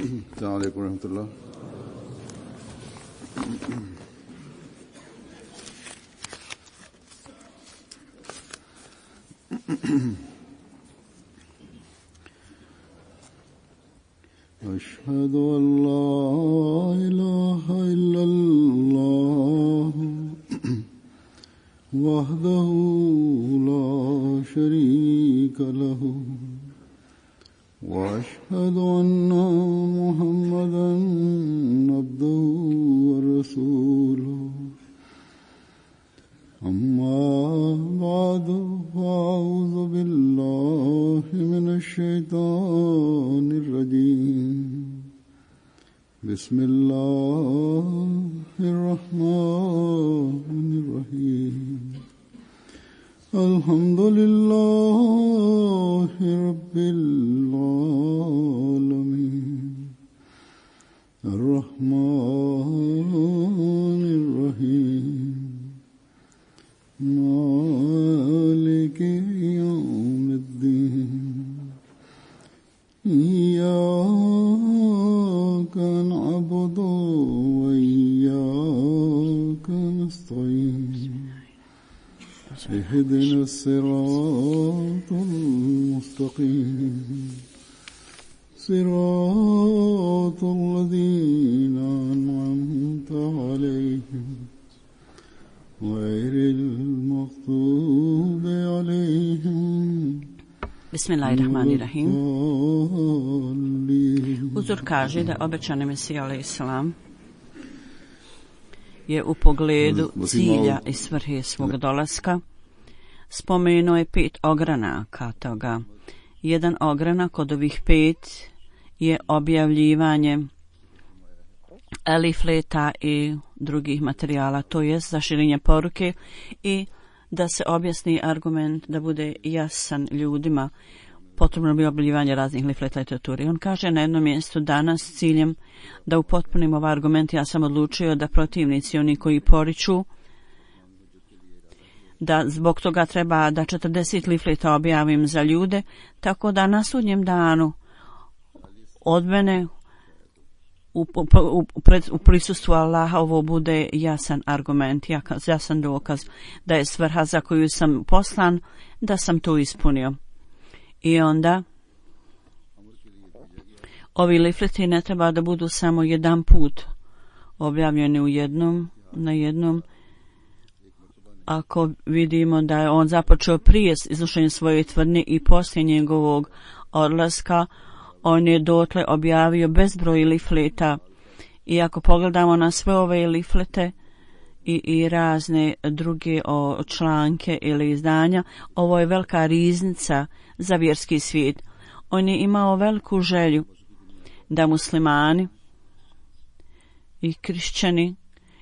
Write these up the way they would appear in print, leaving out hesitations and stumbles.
السلام عليكم ورحمة الله. أشهد أن لا إله إلا الله وحده لا شريك له وأشهد أن محمدا عبده ورسوله أما بعد فأعوذ بالله من الشيطان الرجيم بسم الله الرحمن الرحيم الحمد لله رب العالمين الرحمن الرحيم مالك يوم الدين إياك نعبد وإياك نستعين اهدنا الصراط المستقيم صراط الذين أنعمت عليهم غير المغضوب عليهم. Bismillahirrahmanirrahim. Uzor kaže da obećani Mesija alejselam je u pogledu cilja i svrhe svog dolaska spomenuo je 5 ogranaka toga. Jedan ogranak od ovih 5 je objavljivanje elifleta i drugih materijala, to jest za širenje poruke i da se objasni argument, da bude jasan ljudima. Potrebno bi objavljivanje raznih lifleta literature. On kaže na jednom mjestu danas s ciljem da upotpunim ovaj argument, ja sam odlučio da protivnici, oni koji poriču da zbog toga treba da 40 lifleta objavim za ljude, tako da na sudnjem danu od mene u prisustvu Allaha ovo bude jasan argument, jasan dokaz da je svrha za koju sam poslan, da sam to ispunio. I onda ovi lifleti ne treba da budu samo jedan put objavljeni na jednom. Ako vidimo da je on započeo prije iznošenja svoje tvrdnje i poslije njegovog odlaska, on je dotle objavio bezbroj lifleta. I ako pogledamo na sve ove liflete i razne druge članke ili izdanja, ovo je velika riznica za vjerski svijet. On je imao veliku želju da muslimani i kršćani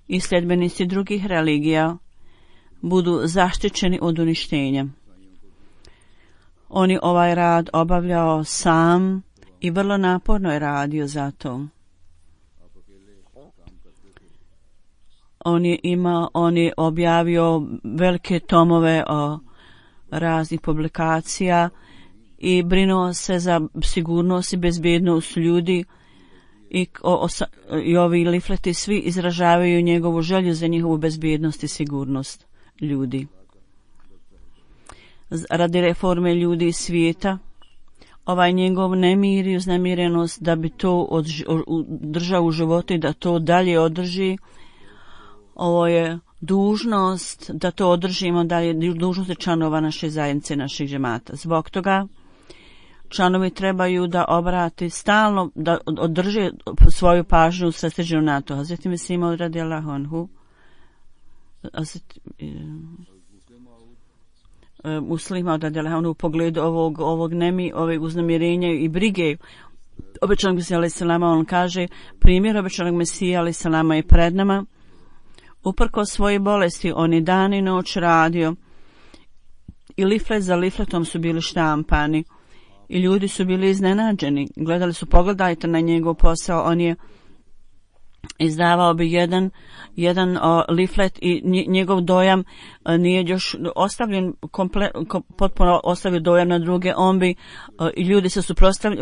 i sljedbenici drugih religija budu zaštićeni od uništenja. On je ovaj rad obavljao sam i vrlo naporno je radio za to. On je objavio velike tomove raznih publikacija i brinuo se za sigurnost i bezbednost ljudi i ovi lifleti svi izražavaju njegovu želju za njihovu bezbednost i sigurnost ljudi. Radi reforme ljudi i svijeta, ovaj njegov nemir i uznemirenost da bi to držao u životu i da to dalje održi, ovo je dužnost da to održimo dalje, dužnost je članova naše zajednice, naših džemata. Zbog toga članovi trebaju da obrati stalno, da održe svoju pažnju usredsređenu na to. Hazreti Mesih radijallahu anhu, muslima radijallahu anhu u pogledu ovog ovog uznemirenja i brige obećanog Mesija alejselama, on kaže primjer obećanog Mesija alejselama je pred nama. Uprkos svoje bolesti on je dan i noć radio i liflet za lifletom su bili štampani i ljudi su bili iznenađeni. Pogledajte na njegov posao, on je izdavao bi jedan leaflet i njegov dojam nije još ostavljen potpuno ostavio dojam na druge, on bi ljudi se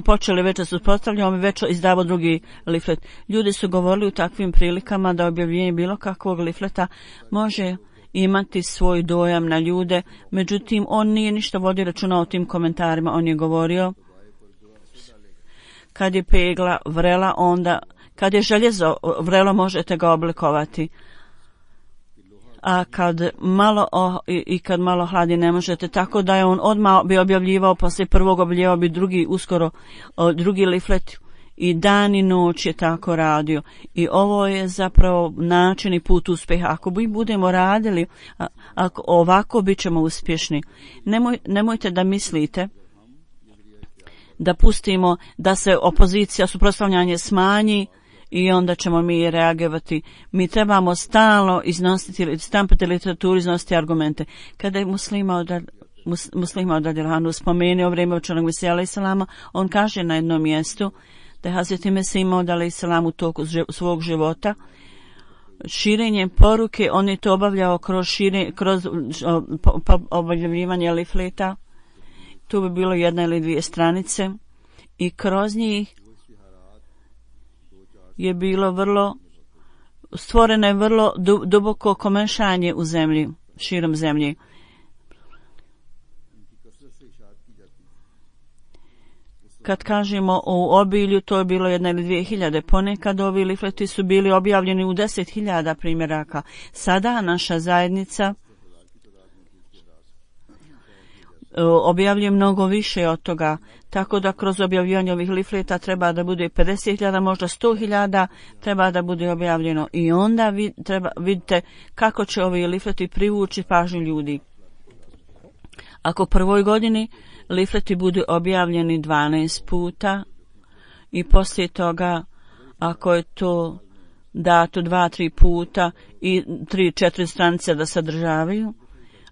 počeli već da su suprotstavljali, on bi već izdavao drugi leaflet. Ljudi su govorili u takvim prilikama da objavljenje bilo kakvog leafleta može imati svoj dojam na ljude, međutim on nije ništa vodio računa o tim komentarima. On je govorio kad je pegla vrela, onda kad je željezo vrelo možete ga oblikovati, a kad malo hladi ne možete, tako da je on odmah bi objavljivao, poslije prvog objavljivao bi drugi leaflet i dan i noć je tako radio. I ovo je zapravo način i put uspjeha. Ako mi budemo radili ovako, bit ćemo uspješni. Nemojte da mislite da pustimo da se opozicija, suprotstavljanje smanji i onda ćemo mi reagirati. Mi trebamo stalno iznositi, stampati literaturu, iznositi argumente. Kada je Muslima od Adilhanu spomenuo vrijeme učenog Mesija alejhi selama, on kaže na jednom mjestu da je Hazreti Mesih Maud alejhi selam u toku svog života širenjem poruke, on je to obavljao kroz objavljivanje leafleta. Tu bi bilo 1 ili 2 stranice i kroz njih je bilo stvoreno je vrlo duboko komešanje u zemlji, širom zemlji. Kad kažemo o obilju, to je bilo 1 ili 2.000. Ponekad ovi leafleti su bili objavljeni u 10.000 primjeraka. Sada naša zajednica objavljuje mnogo više od toga, tako da kroz objavljivanje ovih leafleta treba da bude 50.000, možda 100.000 treba da bude objavljeno i onda vidite kako će ovi leafleti privući pažnju ljudi. Ako prvoj godini leafleti budu objavljeni 12 puta i poslije toga ako je to dato 2-3 puta i 3-4 stranice da sadržavaju,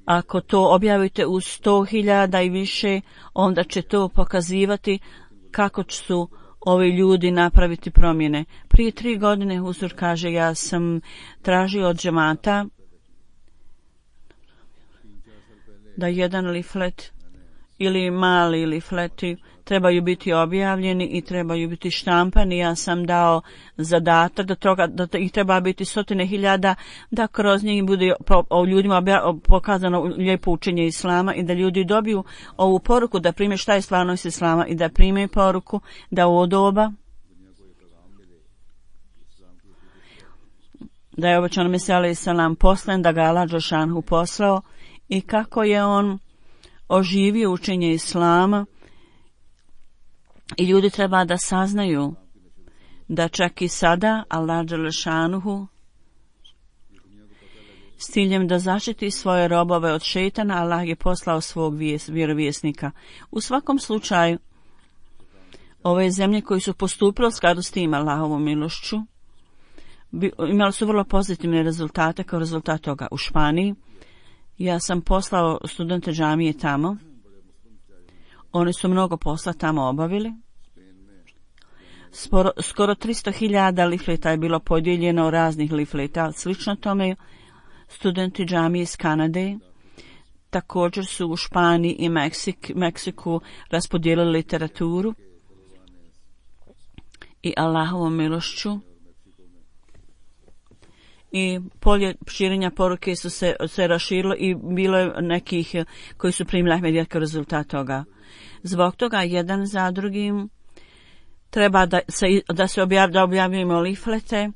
ako to objavite u 100.000 i više, onda će to pokazivati kako su ovi ljudi napraviti promjene. Prije 3 godine Huzur kaže, ja sam tražio od džemata da jedan leaflet ili mali leafleti trebaju biti objavljeni i trebaju biti štampani. Ja sam dao zadatak da ih treba biti 100.000, da kroz njih bude ljudima pokazano lijepo učenje Islama i da ljudi dobiju ovu poruku, da prime šta je stvarnost Islama i da prime poruku da u doba da je obećan Mesija alejhi selam poslan, da ga Allah dželešanu poslao i kako je on oživio učenje Islama. I ljudi treba da saznaju da čak i sada Allah dželešanu s ciljem da zaštiti svoje robove od šejtana, Allah je poslao svog vjerovjesnika. U svakom slučaju, ove zemlje koji su postupile u skladu s tim Allahovom milošću imali su vrlo pozitivne rezultate kao rezultat toga. U Španiji ja sam poslao studente džamije tamo. Oni su mnogo posla tamo obavili. Skoro 300.000 leafleta je bilo podijeljeno, raznih leafleta. Slično tome studenti džamije iz Kanade također su u Španiji i Meksiku raspodijelili literaturu i Allahovom milošću i polje širenja poruke su se raširilo i bilo je nekih koji su primili Ahmedijat kao rezultat toga. Zbog toga jedan za drugim treba da objavimo leaflete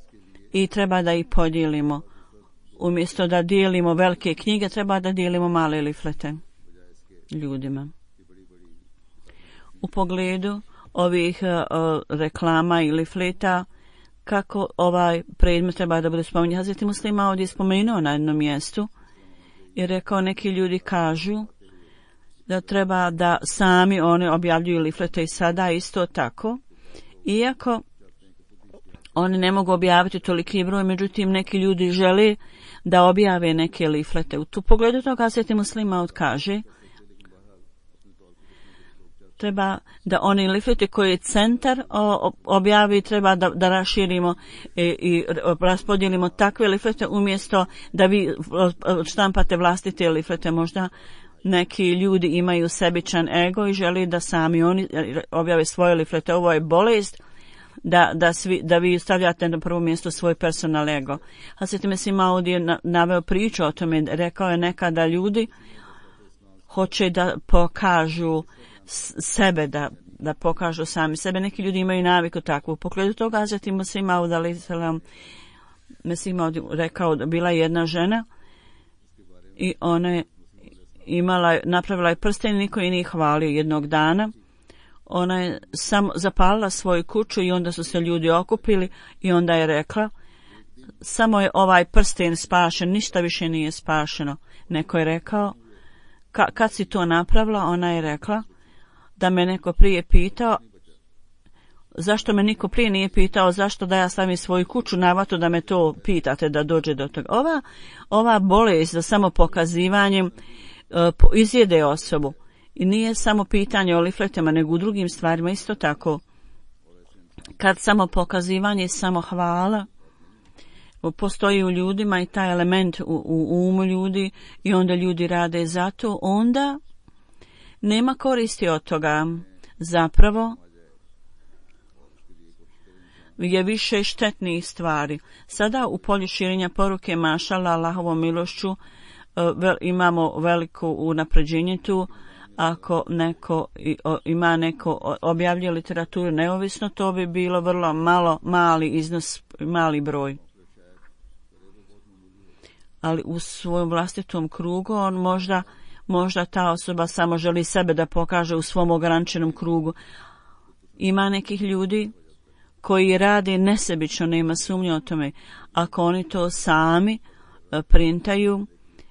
i treba da ih podijelimo. Umjesto da dijelimo velike knjige, treba da dijelimo male leaflete ljudima. U pogledu ovih reklama i leafleta, kako ovaj predmet treba da bude spomenut. Hazreti Muslima ovdje je spomenuo na jednom mjestu i rekao, neki ljudi kažu da treba da sami oni objavljuju leaflete i sada isto tako. Iako oni ne mogu objaviti toliki broj, međutim neki ljudi žele da objave neke leaflete. U tu pogledu toga Hazreti Muslima kaže treba da oni lifleti koji je centar objavi, treba da raširimo i raspodijelimo takve liflete umjesto da vi štampate vlastite liflete. Možda neki ljudi imaju sebičan ego i želi da sami oni objave svoje liflete. Ovo je bolest da vi stavljate na prvo mjesto svoj personal ego. Hazreti Mesih Maud je naveo priču o tome, rekao je nekada ljudi hoće da pokažu sebe, da pokažu sami sebe. Neki ljudi imaju naviku takvu. U pogledu toga Hazreti Mesih Maud rekao da bila jedna žena i ona je napravila je prsten i niko je nije hvalio. Jednog dana ona je samo zapalila svoju kuću i onda su se ljudi okupili i onda je rekla samo je ovaj prsten spašen, ništa više nije spašeno. Neko je rekao kad si to napravila, ona je rekla da me neko prije pitao zašto me niko prije nije pitao zašto da ja stavim svoju kuću na vatru da me to pitate da dođe do toga. Ova bolest za samopokazivanjem izjede osobu. I nije samo pitanje o lifletama, nego u drugim stvarima isto tako. Kad samo pokazivanje, samo hvala postoji u ljudima i taj element u umu ljudi i onda ljudi rade zato, onda nema koristi od toga. Zapravo je više štetnih stvari. Sada u polju širenja poruke mašala Allahovom milošću imamo veliko unapređenje tu. Ako ima neko objavljuje literaturu neovisno, to bi bilo vrlo mali iznos, mali broj. Ali u svojom vlastitom krugu on možda ta osoba samo želi sebe da pokaže u svom ograničenom krugu. Ima nekih ljudi koji rade nesebično, nema sumnje o tome. Ako oni to sami printaju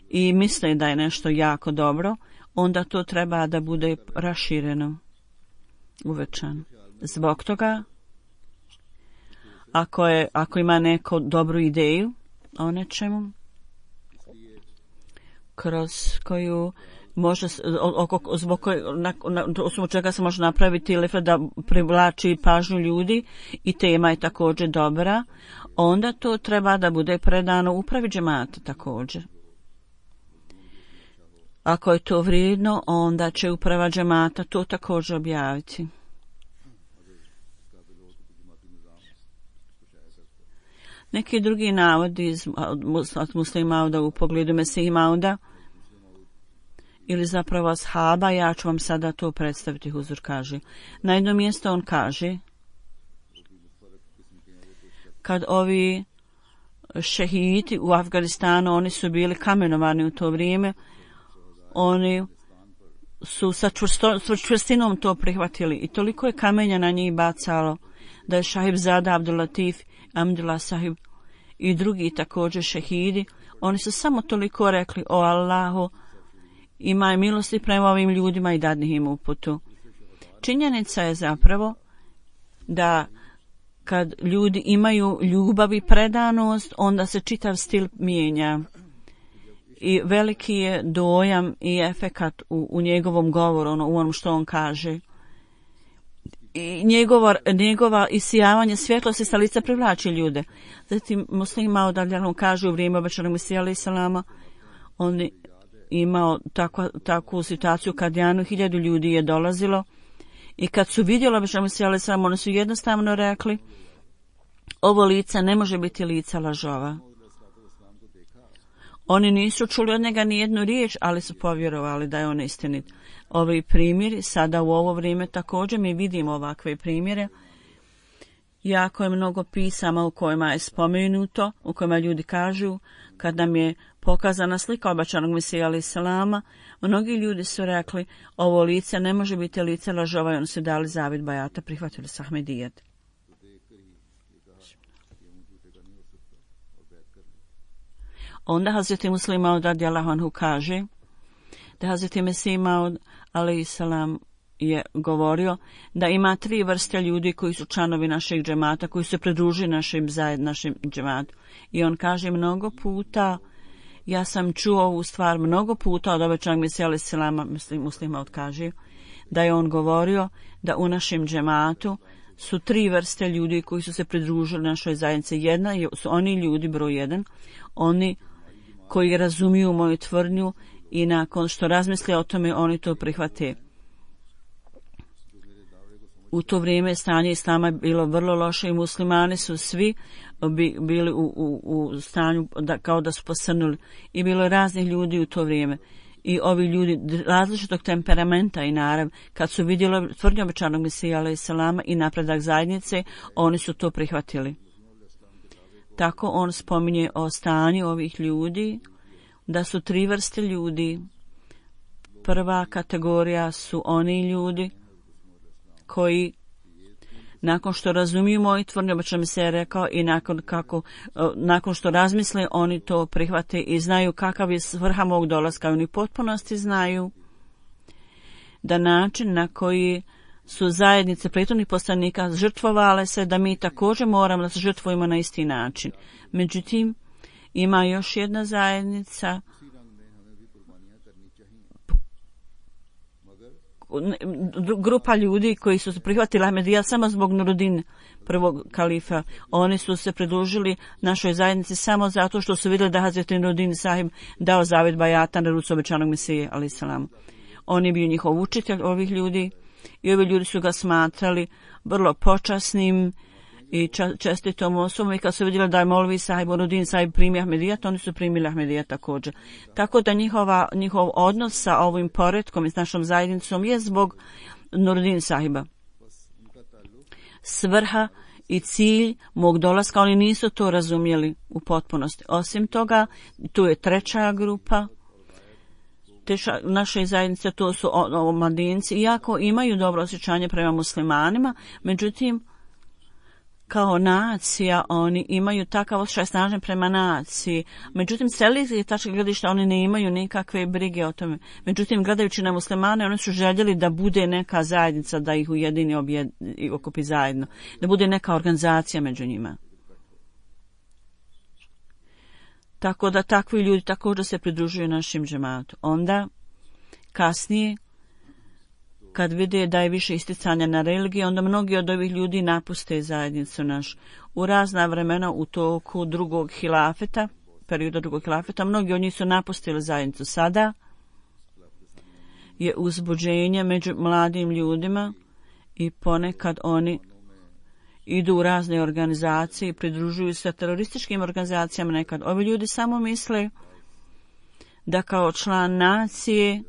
i misle da je nešto jako dobro, onda to treba da bude rašireno, uvećano. Zbog toga, ako ima neku dobru ideju o nečemu, kroz koju može, zbog čega se može napraviti liflet da privlači pažnju ljudi i tema je također dobra, onda to treba da bude predano upravi džemata također. Ako je to vrijedno, onda će uprava džemata to također objaviti. Neki drugi navodi iz Muslima Mauda u pogledu Mesih Mauda ili zapravo ashaba, ja ću vam sada to predstaviti. Huzur kaže. Na jedno mjesto on kaže kad ovi šehidi u Afganistanu, oni su bili kamenovani u to vrijeme, oni su sa čvrstinom to prihvatili i toliko je kamenja na njih bacalo da je Šahib Zada Abdul Latif, Amdullah Sahib i drugi također šehidi, oni su samo toliko rekli: o Allahu, imaj milosti prema ovim ljudima i dadni im uputu. Činjenica je zapravo da kad ljudi imaju ljubav i predanost, onda se čitav stil mijenja. I veliki je dojam i efekat u njegovom govoru, u onom što on kaže. I njegova isijavanje svjetlosti sa lica privlači ljude. Zatim Muslim Maud kaže u vrijeme obećanog Mesija alejhi selama, on je imao takvu situaciju kad 1000 ljudi je dolazilo i kad su vidjeli obećanog Mesija alejhi selama, oni su jednostavno rekli: ovo lice ne može biti lica lažova. Oni nisu čuli od njega ni jednu riječ, ali su povjerovali da je on istinit. Ovi primjeri, sada u ovo vrijeme također mi vidimo ovakve primjere. Jako je mnogo pisama u kojima je spomenuto, u kojima ljudi kažu, kad nam je pokazana slika obećanog Mesija alejhi selama, mnogi ljudi su rekli: ovo lice ne može biti lice lažova, i oni su dali zavid bajata, prihvatili su Ahmedijet. Onda Hazreti Muslim Maud radijallahu anhu kaže da Hazreti Mesih Maud alejhi selam je govorio da ima 3 vrste ljudi koji su članovi našeg džemata, koji se pridružili našem džematu. I on kaže: mnogo puta, ja sam čuo ovu stvar mnogo puta od obećanog Mesija alejhi selama. Muslim Maud kaže da je on govorio da u našem džematu su 3 vrste ljudi koji su se pridružili našoj zajednici. Jedna su oni ljudi, broj 1, oni koji razumiju moju tvrdnju i nakon što razmisle o tome, oni to prihvate. U to vrijeme stanje islama je bilo vrlo loše i muslimani su svi bili u stanju kao da su posrnuli. I bilo je raznih ljudi u to vrijeme. I ovi ljudi različitog temperamenta i narav, kad su vidjeli tvrdnju obećanog Mesija alejhi selama i napredak zajednice, oni su to prihvatili. Tako on spominje o stanju ovih ljudi, da su 3 vrste ljudi. Prva kategorija su oni ljudi koji nakon što razumiju moju tvrdnju, obećanog Mesija je rekao, i nakon što razmisle, oni to prihvate i znaju kakav je svrha mog dolaska. Oni potpunosti znaju da način na koji su zajednice prethodnih poslanika žrtvovale se, da mi također moramo da se žrtvujemo na isti način. Međutim, ima još jedna zajednica grupa ljudi koji su prihvatili Ahmedija samo zbog Nurudin, prvog kalifa. Oni su se pridružili našoj zajednici samo zato što su vidjeli da Hazreti Nurudin sahib dao zavet bajata na ruci obećanog Mesije alejhi selam. On je bio njihov učitelj ovih ljudi i ovi ljudi su ga smatrali vrlo počasnim i čestitom osobom, i kad su vidjeli da je Molvi sahib Nurudin sahib primio Ahmedijat, oni su primili Ahmedijat također. Tako da njihov odnos sa ovim poretkom i s našom zajednicom je zbog Nurudin sahiba. Svrha i cilj mog dolaska, oni nisu to razumjeli u potpunosti. Osim toga, tu je 3. grupa naše zajednice, to su omladinci, iako imaju dobro osjećanje prema muslimanima, međutim, kao nacija oni imaju takav osjećaj snažan prema naciji. Međutim, s religijske tačke gledišta oni ne imaju nikakve brige o tome. Međutim, gledajući na muslimane, oni su željeli da bude neka zajednica, da ih ujedini i okupi zajedno, da bude neka organizacija među njima. Tako da takvi ljudi također se pridružuju našim džematu. Onda, kasnije, kad vide da je više isticanja na religiju, onda mnogi od ovih ljudi napuste zajednicu naš. U razna vremena u toku drugog hilafeta, perioda drugog hilafeta, mnogi od njih su napustili zajednicu. Sada je uzbuđenje među mladim ljudima i ponekad oni idu u razne organizacije i pridružuju se terorističkim organizacijama nekad. Ovi ljudi samo misle da kao član nacije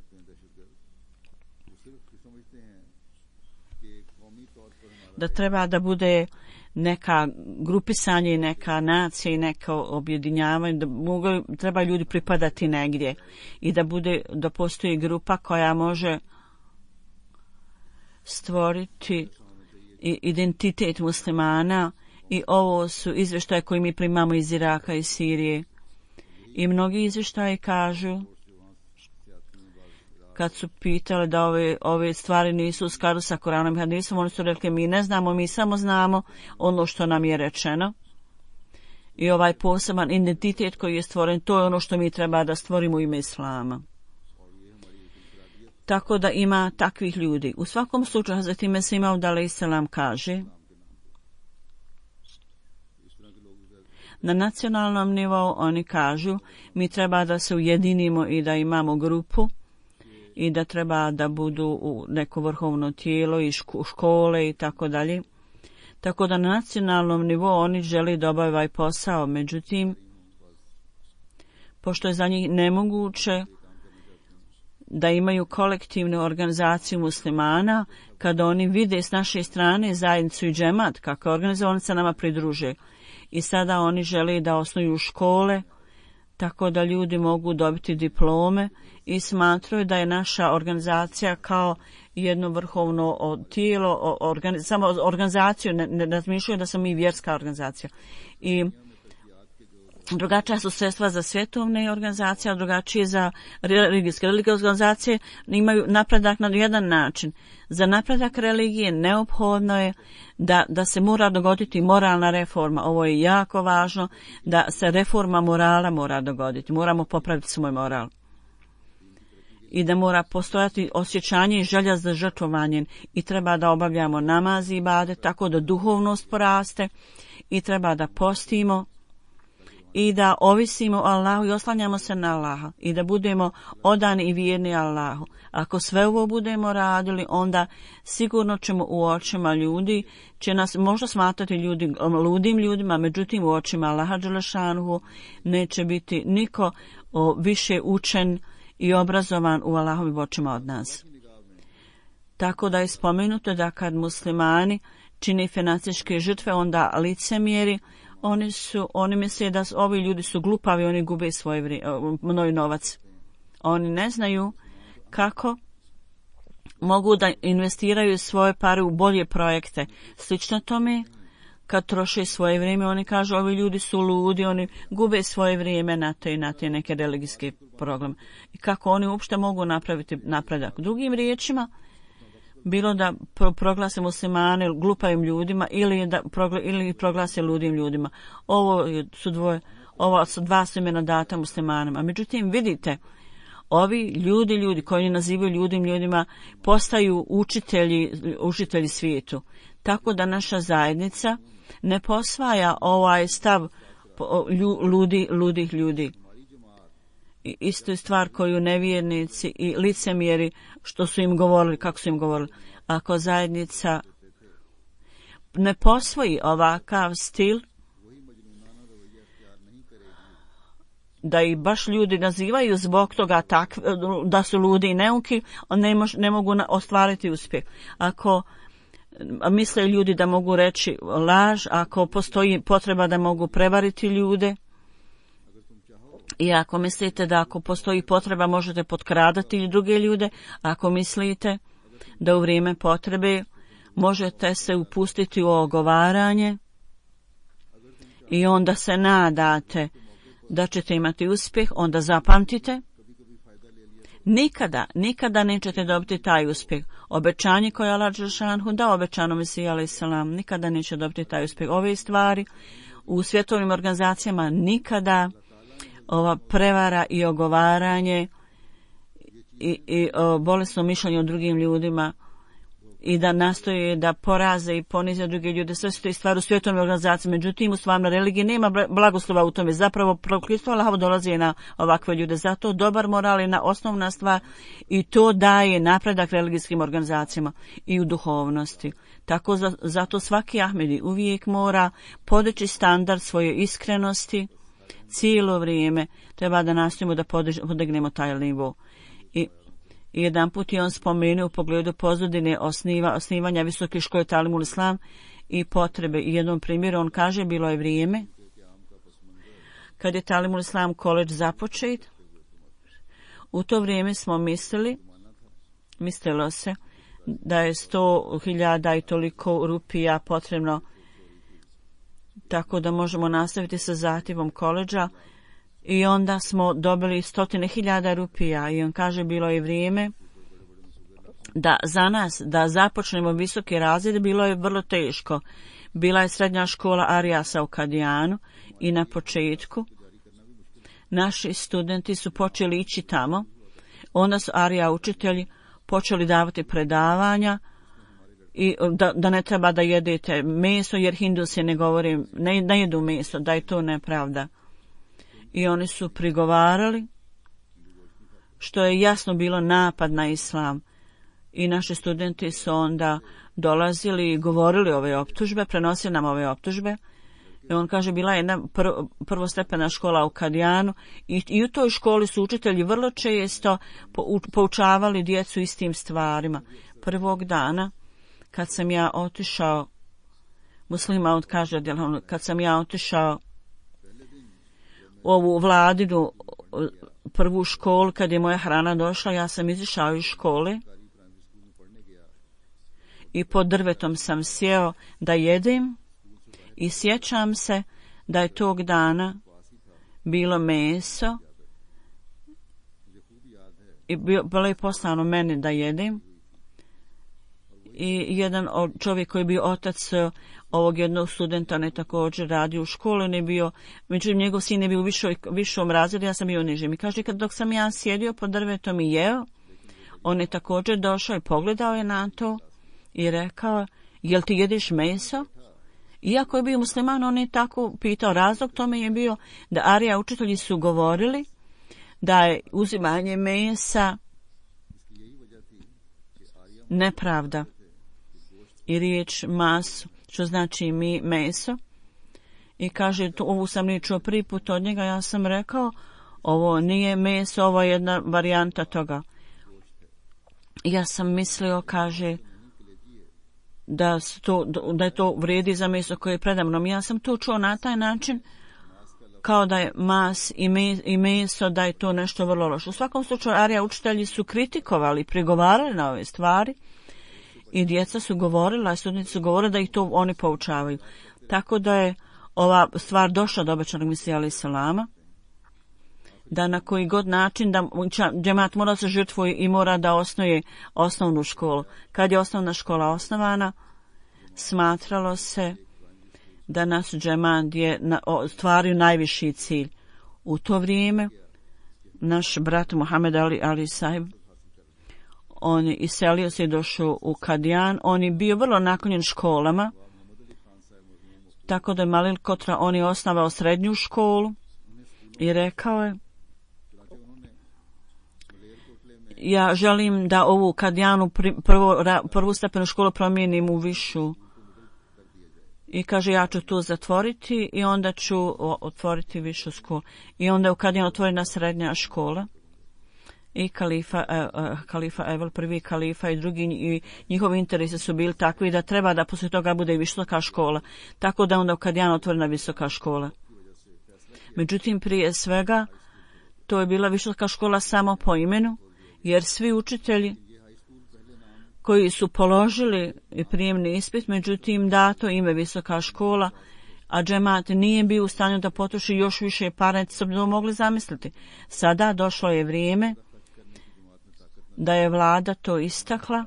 da treba da bude neka grupisanje, neka nacija i neko objedinjavanje, treba ljudi pripadati negdje i da postoji grupa koja može stvoriti identitet muslimana. I ovo su izvještaje koje mi primamo iz Iraka i Sirije. I mnogi izvještaji kažu, kad su pitali da ove stvari nisu u skladu sa Koranom i hadisom, oni su rekli mi ne znamo, mi samo znamo ono što nam je rečeno. I ovaj poseban identitet koji je stvoren, to je ono što mi treba da stvorimo u ime Islama. Tako da ima takvih ljudi. U svakom slučaju, Hazreti Mesih Maud alejhi selam kaže, na nacionalnom nivou oni kažu, mi treba da se ujedinimo i da imamo grupu i da treba da budu u neko vrhovno tijelo i škole i tako dalje. Tako da na nacionalnom nivou oni žele da obave ovaj posao. Međutim, pošto je za njih nemoguće da imaju kolektivnu organizaciju muslimana, kada oni vide s naše strane zajednicu i džemat, kako je organizovan, se nama pridruže. I sada oni žele da osnuju škole, tako da ljudi mogu dobiti diplome i smatraju da je naša organizacija kao jedno vrhovno tijelo, samo organizaciju, ne razmišljaju da smo mi vjerska organizacija. I drugačija su sredstva za svjetovne organizacije, a drugačije za religijske. Religijske organizacije imaju napredak na jedan način. Za napredak religije neophodno je da se mora dogoditi moralna reforma. Ovo je jako važno, da se reforma morala mora dogoditi. Moramo popraviti svoj moral. i da mora postojati osjećanje i želja za žrtvovanjem i treba da obavljamo namaz i ibadet tako da duhovnost poraste i treba da postimo i da ovisimo o Allahu i oslanjamo se na Allaha i da budemo odani i vjerni Allahu. Ako sve ovo budemo radili, onda sigurno ćemo u očima ljudi, će nas možda smatrati ludim ljudima, međutim u očima Allaha dželešanuhu neće biti niko više učen i obrazovan u Allahovim očima od nas. Tako da je spomenuto da kad muslimani čini financijske žrtve, onda licemjeri, oni misle da ovi ljudi su glupavi, oni gube mnoj novac. Oni ne znaju kako mogu da investiraju svoje pare u bolje projekte. Slično tome, kad troše svoje vrijeme, oni kažu ovi ljudi su ludi, oni gube svoje vrijeme na te neke religijske programe. I kako oni uopšte mogu napraviti napredak. Drugim riječima, bilo da proglase muslimane glupavim ljudima ili proglase ludim ljudima. Ovo su dva su imena data muslimanima. Međutim, vidite, ovi ljudi koji nazivaju ludim ljudima postaju učitelji svijetu. Tako da naša zajednica ne posvaja ovaj stav ludih ljudi. I isto je stvar koju nevjernici i licemjeri što su im govorili, kako su im govorili. Ako zajednica ne posvoji ovakav stil, da i baš ljudi nazivaju zbog toga da su ludi i neuki, ne mogu ostvariti uspjeh. Ako misle ljudi da mogu reći laž, ako postoji potreba da mogu prevariti ljude, i ako mislite da ako postoji potreba možete potkradati druge ljude, ako mislite da u vrijeme potrebe možete se upustiti u ogovaranje i onda se nadate da ćete imati uspjeh, onda zapamtite, nikada nećete dobiti taj uspjeh. Obećanje koje Allah dželešanuhu dao obećano Mesiji alejhi selam, nikada neće dobiti taj uspjeh. Ove stvari u svjetovnim organizacijama nikada ova prevara i ogovaranje i bolesno mišljenje o drugim ljudima i da nastoje da poraze i ponize druge ljude, sve su te stvari u svjetovnoj organizaciji. Međutim, u stvarnoj religiji nema blagoslova u tome. Zapravo, prokletstvo Allahovo dolazi na ovakve ljude. Zato dobar moral je osnovna stvar i to daje napredak religijskim organizacijama i u duhovnosti. Tako zato svaki Ahmedi uvijek mora podići standard svoje iskrenosti. Cijelo vrijeme treba da nastojimo da podignemo taj nivo. I jedan put je on spomenuo u pogledu pozadine osnivanja visoke škole Talimul Islam i potrebe. I jednom primjeru on kaže, bilo je vrijeme kad je Talimul Islam koledž započet. U to vrijeme smo mislilo se da je 100.000 i toliko rupija potrebno tako da možemo nastaviti sa zahtjevom koledža i onda smo dobili 100.000 rupija i on kaže bilo je vrijeme da za nas da započnemo visoke razrede bilo je vrlo teško. Bila je srednja škola Arijasa u Kadijanu i na početku naši studenti su počeli ići tamo, onda su Arija učitelji počeli davati predavanja i da ne treba da jedete meso jer Hindusi ne jedu meso, da je to nepravda. I oni su prigovarali što je jasno bilo napad na islam. I naši studenti su onda dolazili i govorili ove optužbe, prenosili nam ove optužbe. I on kaže bila je jedna prvostepena škola u Kadijanu i u toj školi su učitelji vrlo često poučavali djecu istim stvarima. Prvog dana kad sam ja otišao, muslima kaže, kad sam ja otišao u ovu vladinu prvu školu, kad je moja hrana došla, ja sam izišao iz škole i pod drvetom sam sjeo da jedem i sjećam se da je tog dana bilo meso i bilo je poslano meni da jedem. I jedan čovjek koji je bio otac ovog jednog studenta, on je također radio u školi, on je bio, međutim njegov sin je bio u višom razredu, ja sam bio nižim. I kaže, dok sam ja sjedio pod drvetom i jeo, On je također došao i pogledao je na to i rekao, jel ti jedeš meso? Iako je bio musliman, on je tako pitao. Razlog tome je bio da Arija učitelji su govorili da je uzimanje mesa nepravda. I riječ mas, što znači meso. I kaže, ovu sam nije čuo prvi put od njega, ja sam rekao, ovo nije meso, ovo je jedna varijanta toga. Ja sam mislio, kaže, da je to vrijedi za meso koje je predamnom. Ja sam to čuo na taj način, kao da je mas i meso, da je to nešto vrlo loše. U svakom slučaju, Arija učitelji su kritikovali, prigovarali na ove stvari i djeca su govorila, studenti su govorili da ih to oni poučavaju. Tako da je ova stvar došla do obećanog Mesija alejhi selama, da na koji god način da džemat mora se žrtvuje i mora da osnuje osnovnu školu. Kad je osnovna škola osnovana, smatralo se da naš džemat je stvario najviši cilj. U to vrijeme naš brat Muhammed Ali Sahib, on je iselio se i došao u Kadijan. On je bio vrlo naklonjen školama, tako da je Malil Kotra, on je osnovao srednju školu i rekao je, ja želim da ovu Kadijanu prvu stepenu školu promijenim u višu. I kaže, ja ću tu zatvoriti i onda ću otvoriti višu školu. I onda je u Kadijanu otvorena srednja škola. I kalifa Evel, prvi kalifa i drugi, i njihovi interesi su bili takvi da treba da poslije toga bude i visoka škola. Tako da onda u Kadijanu otvorena visoka škola. Međutim, prije svega, to je bila visoka škola samo po imenu, jer svi učitelji koji su položili prijemni ispit, međutim dato ime visoka škola, a džemat nije bio u stanju da potroši još više para, su to mogli zamisliti. Sada došlo je vrijeme da je vlada to istakla,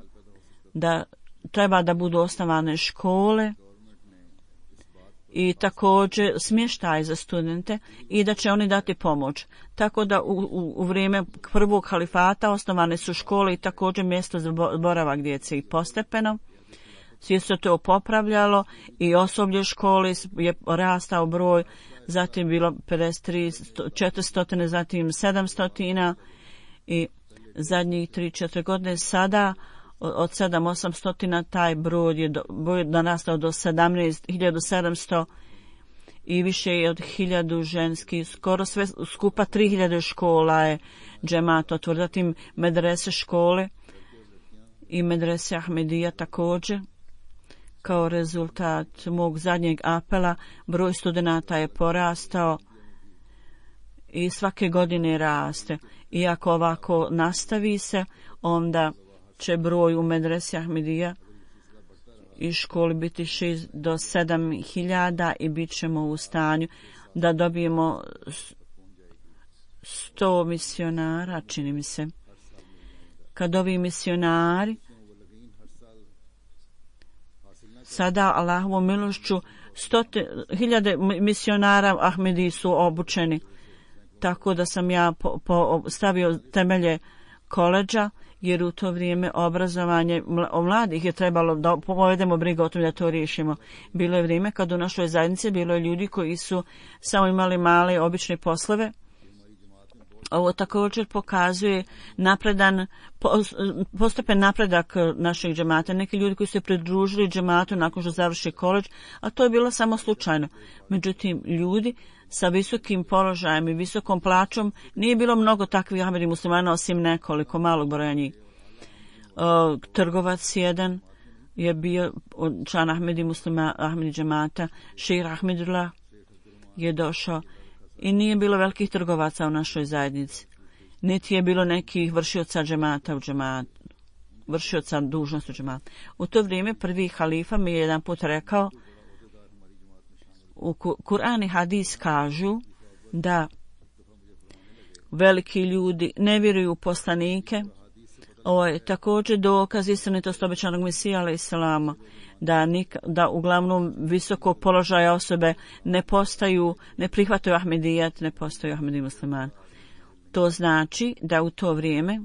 da treba da budu osnovane škole i također smještaj za studente i da će oni dati pomoć. Tako da u vrijeme prvog halifata osnovane su škole i također mjesto za boravak djece i postepeno sve se to popravljalo i osoblje škole je rastao broj, zatim bilo 53, 400, zatim 700 i zadnjih 3-4 godine sada od 700-800 taj broj je narastao do 17.700 i više je od 1000 ženskih, skoro sve skupa 3000 škola je džemat otvorio, zatim medrese škole i medrese Ahmedija također. Kao rezultat mog zadnjeg apela broj studenata je porastao i svake godine raste. I ako ovako nastavi se, onda će broj u medresi Ahmedija i školi biti 6 do 7.000 i bit ćemo u stanju da dobijemo 100 misionara, čini mi se. Kad ovi misionari sada Allahovom milošću 100.000 misionara Ahmedi su obučeni, tako da sam ja stavio temelje koledža, jer u to vrijeme obrazovanje mladih je trebalo da povedemo brigu o tom da to riješimo. Bilo je vrijeme kad u našoj zajednici bilo je ljudi koji su samo imali male obične poslove. Ovo također pokazuje postepen napredak našeg džemata. Neki ljudi koji su se pridružili džematu nakon što završi koledž, a to je bilo samo slučajno. Međutim, ljudi sa visokim položajem i visokom plaćom, nije bilo mnogo takvih Ahmedi muslimana osim nekoliko, malog broja njih. Trgovac jedan je bio član Ahmedi džemata, Šejh Ahmedullah je došao i nije bilo velikih trgovaca u našoj zajednici. Niti je bilo nekih vršioca džemata u džematu, vršioca dužnosti u džematu. U to vrijeme prvi halifa mi je jedan put rekao, u Kur'an i hadis kažu da veliki ljudi ne vjeruju u poslanike. Ovo je također dokaz istinitosti obećanog Mesija alejhi selama, da uglavnom visokog položaja osobe ne prihvataju Ahmedijat, ne postaju Ahmedi muslimani. To znači da u to vrijeme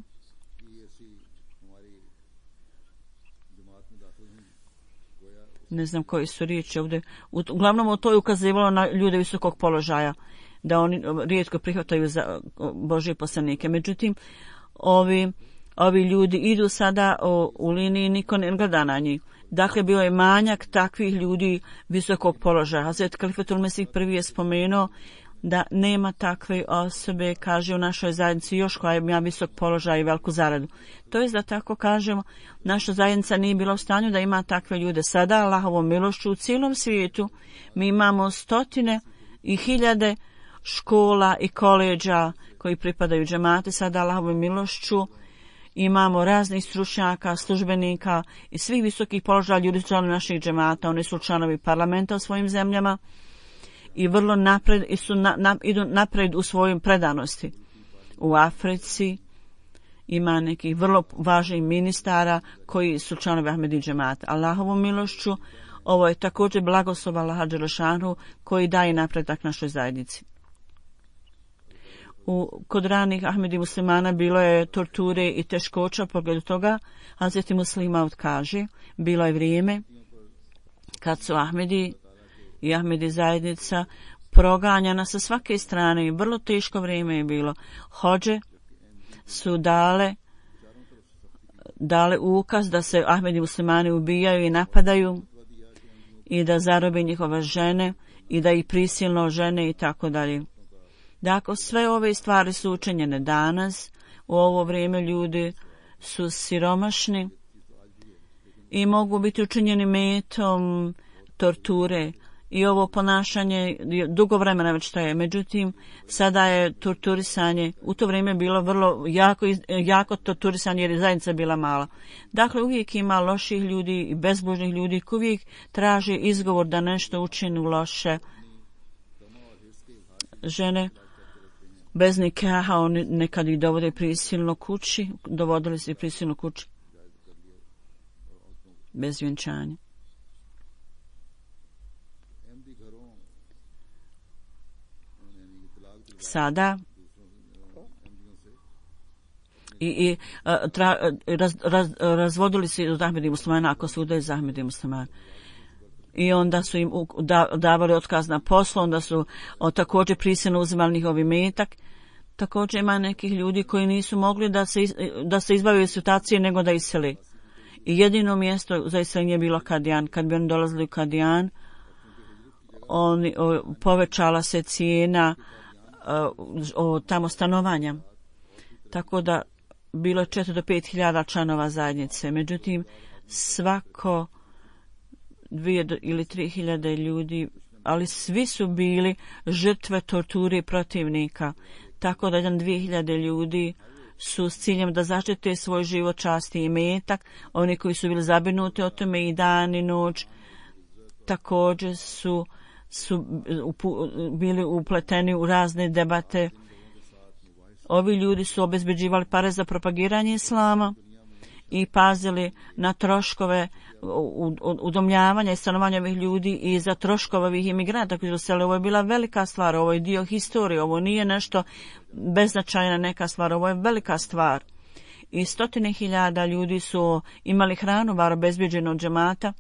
Ne znam koji su riječi ovdje. Uglavnom to je ukazivalo na ljude visokog položaja, da oni rijetko prihvataju za Božje poslanike. Međutim, ovi ljudi idu sada u liniji, niko ne gleda na njih. Dakle, bio je manjak takvih ljudi visokog položaja. Hazret Kalifatul Mesih prvi je spomenuo da nema takve osobe, kaže, u našoj zajednici još koja ima visok položaj i veliku zaradu. To je da tako kažemo, naša zajednica nije bila u stanju da ima takve ljude. Sada, Allahovom milošću, u cijelom svijetu mi imamo stotine i hiljade škola i koleđa koji pripadaju džemati. Sada, Allahovom milošću, imamo raznih stručnjaka, službenika i svih visokih položaja ljudi su članovi naših džemata. Oni su članovi parlamenta u svojim zemljama i vrlo napred, idu napred u svojim predanosti. U Africi ima nekih vrlo važnih ministara koji su članovi Ahmedi džemata. Allahovom milošću, ovo je također blagoslov Allaha dželešanu koji daje napredak našoj zajednici. Kod ranih Ahmedi muslimana bilo je torture i teškoća. Pogledu toga Hazreti Muslima kaže, bilo je vrijeme kad su Ahmedi i Ahmedi zajednica proganjana sa svake strane i vrlo teško vrijeme je bilo. Hođe su dale ukaz da se Ahmedi muslimani ubijaju i napadaju i da zarobe njihove žene i da ih prisilno žene i tako dalje. Dakle, sve ove stvari su učinjene danas. U ovo vrijeme ljudi su siromašni i mogu biti učinjeni metom torture. I ovo ponašanje dugo vremena već traje. Međutim, sada je torturisanje u to vrijeme bilo vrlo jako torturisanje jer je zajednica bila mala. Dakle, uvijek ima loših ljudi i bezbožnih ljudi koji uvijek traže izgovor da nešto učinu loše. Žene bez nikaha, oni nekad ih dovode prisilno kući, dovodili se prisilno kući bez vjenčanja. Sada razvodili se od Ahmedi muslimana ako se udaju za Ahmedi muslimana. I onda su im davali otkaz na poslu, onda su također prisilno uzimali njihov imetak. Također ima nekih ljudi koji nisu mogli da se izbave iz situacije nego da iseli. I jedino mjesto za iseljenje je bilo Kadijan. Kad bi oni dolazili u Kadijan, povećala se cijena tamo stanovanja. Tako da bilo je 4 do 5 hiljada članova zajednice. Međutim, svako 2 ili 3 hiljade ljudi, ali svi su bili žrtve torture protivnika. Tako da 2 hiljade ljudi su s ciljem da zaštite svoj život, čast i imetak. Oni koji su bili zabrinuti o tome i dan i noć također su bili upleteni u razne debate. Ovi ljudi su obezbeđivali pare za propagiranje islama i pazili na troškove udomljavanja i stanovanja ovih ljudi i za troškove ovih imigranta koji su seli. Ovo je bila velika stvar, ovo je dio historije, ovo nije nešto beznačajna neka stvar, ovo je velika stvar. I stotine hiljada ljudi su imali hranu, bar obezbeđenu od džemata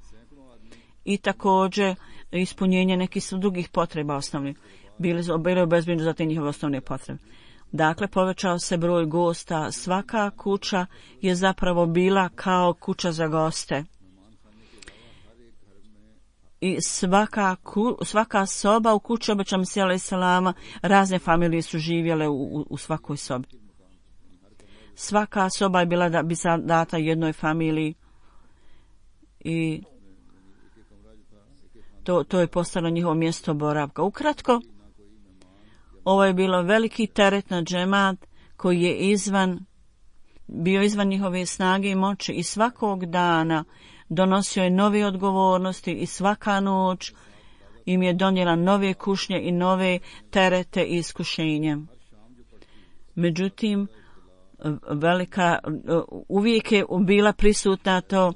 i također ispunjenje nekih drugih potreba osnovnih. Bili obezbeđeni za te njihove osnovne potrebe. Dakle, povećao se broj gosta. Svaka kuća je zapravo bila kao kuća za goste. I svaka soba u kući obećanog Mesija alejhi selama, razne familije su živjele u svakoj sobi. Svaka soba je bila da bi se data jednoj familiji i to je postalo njihovo mjesto boravka. Ukratko, ovo je bilo veliki teret na džemat koji je bio izvan njihove snage i moći i svakog dana donosio je nove odgovornosti i svaka noć im je donijela nove kušnje i nove terete i iskušenje. Međutim, uvijek je bila prisutna to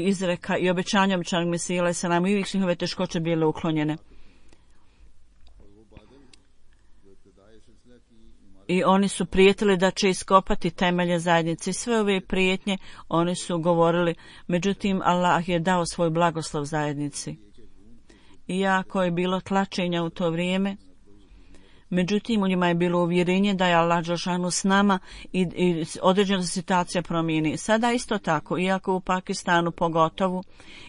izreka i obećanja obećanog Mesija alejhi selam i uvijek su njihove teškoće bile uklonjene. i oni su prijetili da će iskopati temelje zajednice. Sve ove prijetnje oni su govorili, međutim Allah je dao svoj blagoslov zajednici. Iako je bilo tlačenja u to vrijeme, međutim u njima je bilo uvjerenje da je Allah dželešanu s nama i određena situacija promijeni. Sada isto tako, iako u Pakistanu pogotovo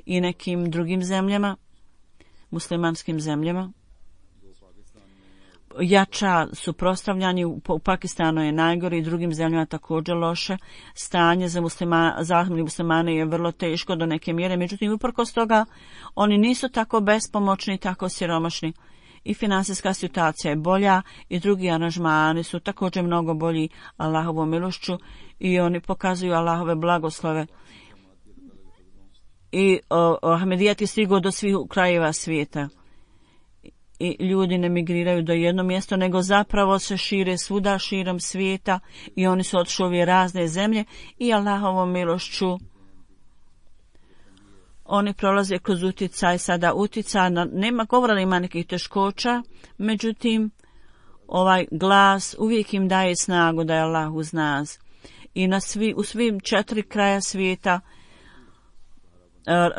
i nekim drugim zemljama, muslimanskim zemljama, jača suprotstavljanje, u Pakistanu je najgore i drugim zemljama također loše. Stanje za muslimane je vrlo teško do neke mjere, međutim uprkos toga oni nisu tako bespomoćni, tako siromašni. I finansijska situacija je bolja i drugi aranžmani su također mnogo bolji Allahovom milošću i oni pokazuju Allahove blagoslove. I Ahmedijat je stigao do svih krajeva svijeta. I ljudi ne migriraju do jedno mjesto, nego zapravo se šire svuda širom svijeta i oni su otišli u ove razne zemlje i Allahovom milošću oni prolaze kroz uticaj, sada uticaj, nema govora da ima nekih teškoća, međutim ovaj glas uvijek im daje snagu da je Allah uz nas. I u svim 4 kraja svijeta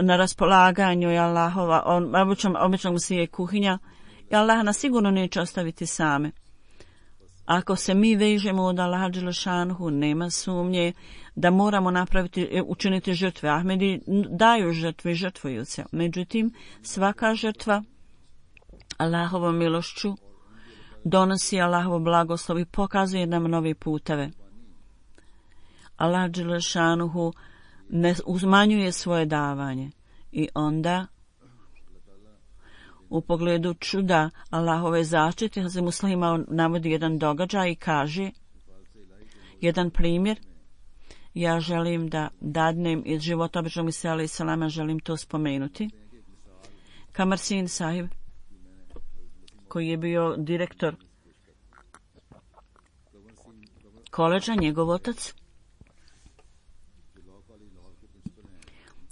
na raspolaganju je Allahova, obično se je kuhinja i Allah nas sigurno neće ostaviti same. Ako se mi vežemo od Allaha dželešanhu, nema sumnje da moramo učiniti žrtve. Ahmedi daju žrtve i žrtvuju se. Međutim, svaka žrtva Allahovom milošću donosi Allahovo blagoslov i pokazuje nam nove puteve. Allah dželešanhu ne uzmanjuje svoje davanje i onda u pogledu čuda Allahove zaštite Hazret Muslima navodi jedan događaj i kaže jedan primjer. Ja želim da dadnem iz života običnog Mesija alejhi selama, želim to spomenuti. Kamar Sin sahib, koji je bio direktor koledža, njegov otac,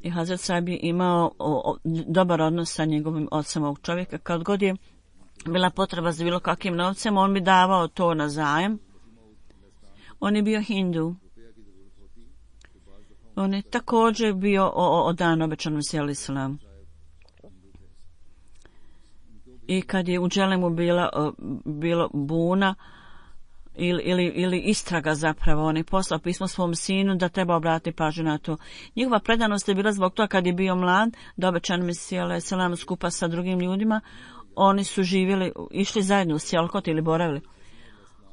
i Hazret sahib je imao dobar odnos sa njegovim ocem ovog čovjeka. Kad god je bila potreba za bilo kakvim novcem, on bi davao to na zajam. On je bio Hindu. On je također bio odan obećanom Mesiji alejhi selam. I kad je u Dželemu bilo buna ili istraga zapravo, on je poslao pismo svom sinu da treba obratiti pažnju na to. Njihova predanost je bila zbog toga kad je bio mlad, da obećan Mesija alejhi selam skupa sa drugim ljudima, oni su živjeli, išli zajedno u Sijalkot ili boravili.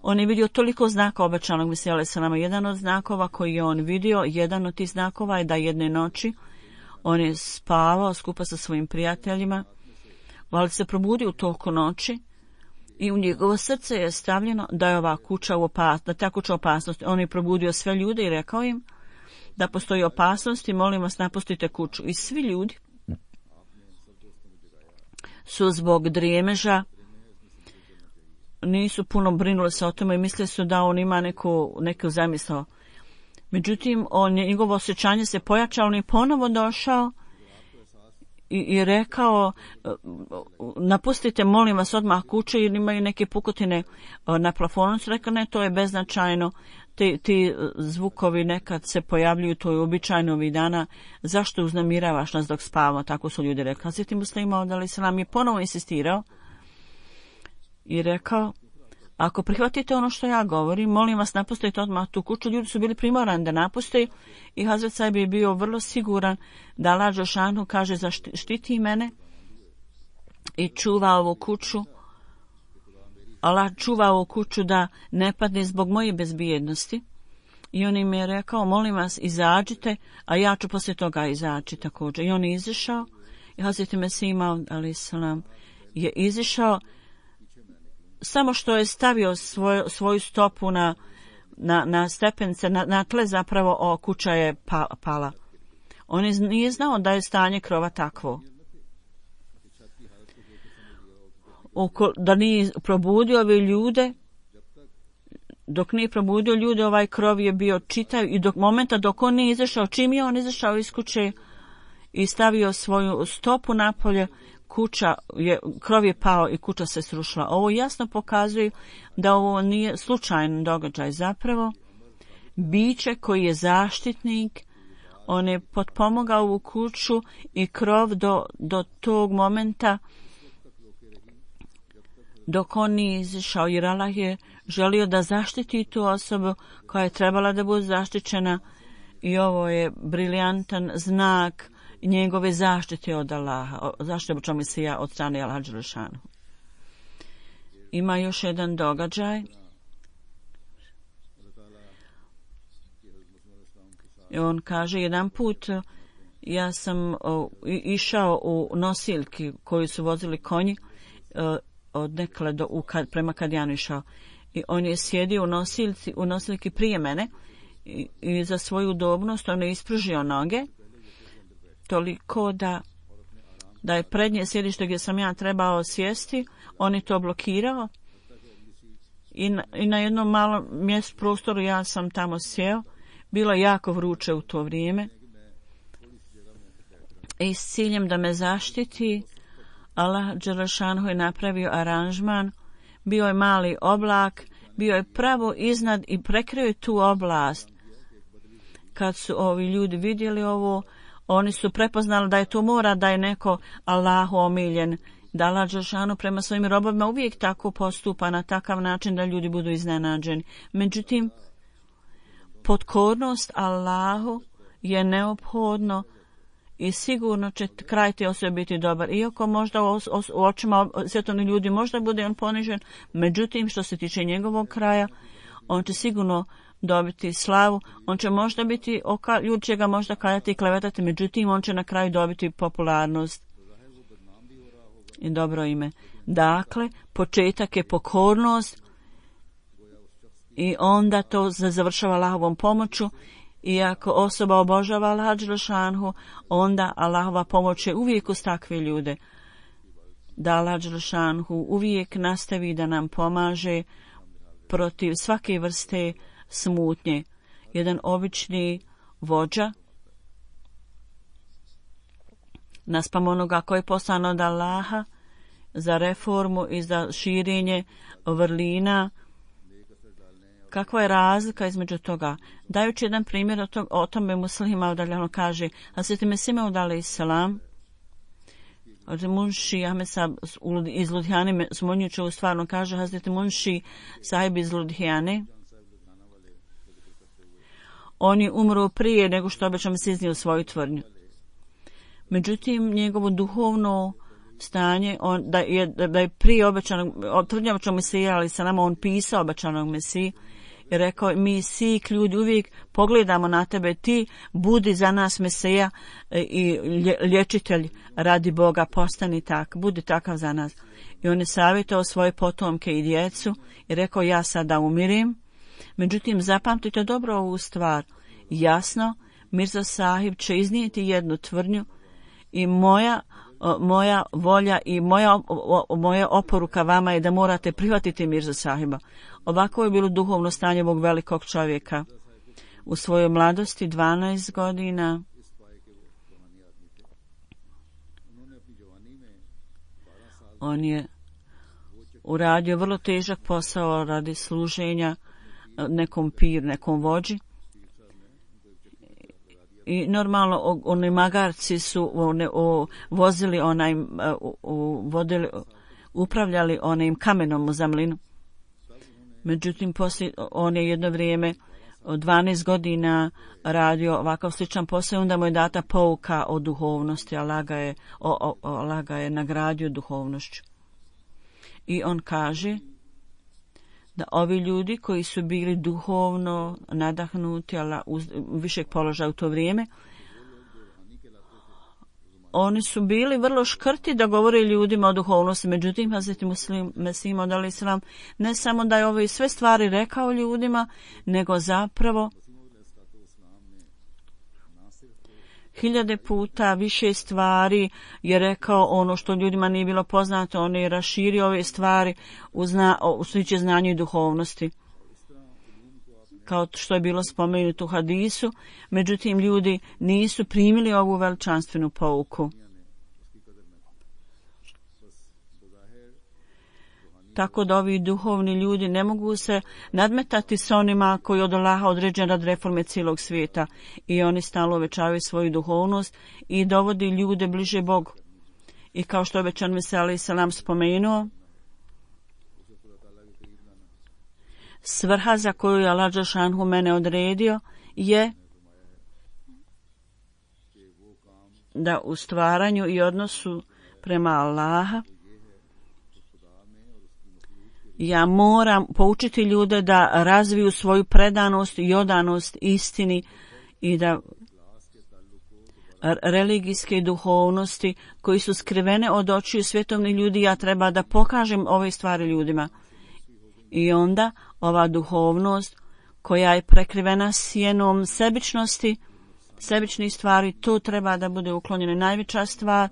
On je vidio toliko znaka obećanog Mesija alejhi selama. Jedan od znakova koji je on vidio, jedan od tih znakova je da jedne noći on je spavao skupa sa svojim prijateljima, ali se probudio u toku noći i u njegovo srce je stavljeno da je ova kuća u opasnosti, da ta kuća u opasnosti. On je probudio sve ljude i rekao im da postoji opasnost i molim vas napustite kuću. I svi ljudi su zbog drijemeža nisu puno brinuli se o tome i mislili su da on ima neku zamisao. Međutim, njegovo osjećanje se pojačalo, on je ponovo došao i rekao napustite molim vas odmah kuće jer imaju neke pukotine na plafonu. Su rekao ne, to je beznačajno, ti zvukovi nekad se pojavljuju, to je uobičajeno ovih dana, zašto uznemiravaš nas dok spavamo, tako su ljudi rekli. Hazret Muslima alejhi selam je ponovo insistirao i rekao ako prihvatite ono što ja govorim, molim vas napustite odmah tu kuću. Ljudi su bili primorani da napuste i Hazret sahib je bio vrlo siguran da Allah dželešanu kaže zaštiti mene i čuva ovu kuću. Allah čuva ovu kuću da ne padne zbog moje bezbjednosti. I on im je rekao molim vas izađite, a ja ću poslije toga izaći također. I on je izišao i Hazret Mesija alejhi selam je izišao samo što je stavio svoju stopu na stepenice, na tle zapravo kuća je pala. On nije znao da je stanje krova takvo. Da nije probudio ove ljude, dok nije probudio ljude, ovaj krov je bio čitav i momenta dok on nije izašao, čim je on izašao iz kuće i stavio svoju stopu napolje, krov je pao i kuća se srušila. Ovo jasno pokazuje da ovo nije slučajan događaj. Zapravo, biće koji je zaštitnik, on je potpomogao ovu kuću i krov do tog momenta dok on nije izišao, jer Allah je želio da zaštiti tu osobu koja je trebala da bude zaštićena i ovo je briljantan znak njegove zaštite od Allaha, zaštite čemu se ja od strane Allaha dželešanu. Ima još jedan događaj. I on kaže, jedan put ja sam išao u nosiljki koju su vozili konji od nekle prema Kadijanu išao. I on je sjedio u nosiljki prije mene i za svoju udobnost on je ispružio noge toliko da je prednje sjedište gdje sam ja trebao sjesti, on je to blokirao i na jednom malom mjestu prostoru ja sam tamo sjeo. Bilo je jako vruće u to vrijeme i s ciljem da me zaštiti Allah dželešanu je napravio aranžman. Bio je mali oblak, bio je pravo iznad i prekrio je tu oblast. Kad su ovi ljudi vidjeli ovo, oni su prepoznali da je to mora da je neko Allahu omiljen, da Allah dželešanu prema svojim robovima uvijek tako postupa na takav način da ljudi budu iznenađeni. Međutim, potkornost Allahu je neophodno i sigurno će kraj te osobe biti dobar. Iako možda u očima svjetovnih ljudi možda bude on ponižen, međutim što se tiče njegovog kraja, on će sigurno dobiti slavu. On će možda biti, ljudi će ga možda kajati i klevetati, međutim on će na kraju dobiti popularnost i dobro ime. Dakle, početak je pokornost i onda to završava Allahovom pomoću. I ako osoba obožava Allaha dželešanu, onda Allahova pomoć je uvijek uz takve ljude. Da Allah dželešanu uvijek nastavi da nam pomaže protiv svake vrste smutnje. Jedan obični vođa, naspram onoga koji je poslan od Allaha za reformu i za širenje vrlina, kakva je razlika između toga? Dajući jedan primjer o tome Muslima udaljano kaže, Hazreti Mesih Maud alejselam, Munši Ahmed Sahib iz Ludhijane, smonjući ovu stvarno kaže, Hazreti Munši Sahib iz Ludhijane, on je umro prije nego što obećam se iznio svoju tvrdnju. Međutim, njegovo duhovno stanje, da je prije obećanog, tvrdnja obećanog Mesija, ali sa nama on pisao obećanog Mesiji, i rekao, mi svi ljudi uvijek pogledamo na tebe, ti budi za nas Mesija i liječitelj radi Boga, postani tak, budi takav za nas. I on je savjetao svoje potomke i djecu i rekao, ja sada umirim. Međutim, zapamtite dobro ovu stvar. Jasno, Mirza Sahib će iznijeti jednu tvrdnju i moja volja i moja oporuka vama je da morate prihvatiti Mirza Sahiba. Ovako je bilo duhovno stanje ovog velikog čovjeka. U svojoj mladosti, 12 godina, on je uradio vrlo težak posao radi služenja nekom piru, nekom vođi. I normalno oni magarci su vozili upravljali onim kamenom u Zamlinu. Međutim, poslije on je jedno vrijeme od 12 godina radio ovakav sličan posao, onda mu je data pouka o duhovnosti, Allah ga je nagradio duhovnošću. I on kaže da ovi ljudi koji su bili duhovno nadahnuti, ali uz višeg položaja u to vrijeme, oni su bili vrlo škrti da govore ljudima o duhovnosti. Međutim, Hazreti Mesih Maud alejselam ne samo da je ove sve stvari rekao ljudima, nego zapravo 1000 puta više stvari je rekao ono što ljudima nije bilo poznato. On je raširio ove stvari u sliče znanju i duhovnosti, kao što je bilo spomenuto u hadisu. Međutim, ljudi nisu primili ovu veličanstvenu pouku. tako da ovi duhovni ljudi ne mogu se nadmetati s onima koji od Allaha određen rad reforme cijelog svijeta i oni stalno uvećavaju svoju duhovnost i dovodi ljude bliže Bogu. I kao što je obećan Mesija alejhi selam spomenuo, svrha za koju je Allah dželešanu mene odredio je da u stvaranju i odnosu prema Allaha ja moram poučiti ljude da razviju svoju predanost i odanost istini i da religijske duhovnosti koji su skrivene od očiju svjetovnih ljudi, ja treba da pokažem ove stvari ljudima. I onda ova duhovnost koja je prekrivena sjenom sebičnosti, sebičnih stvari, to treba da bude uklonjena. Najveća stvar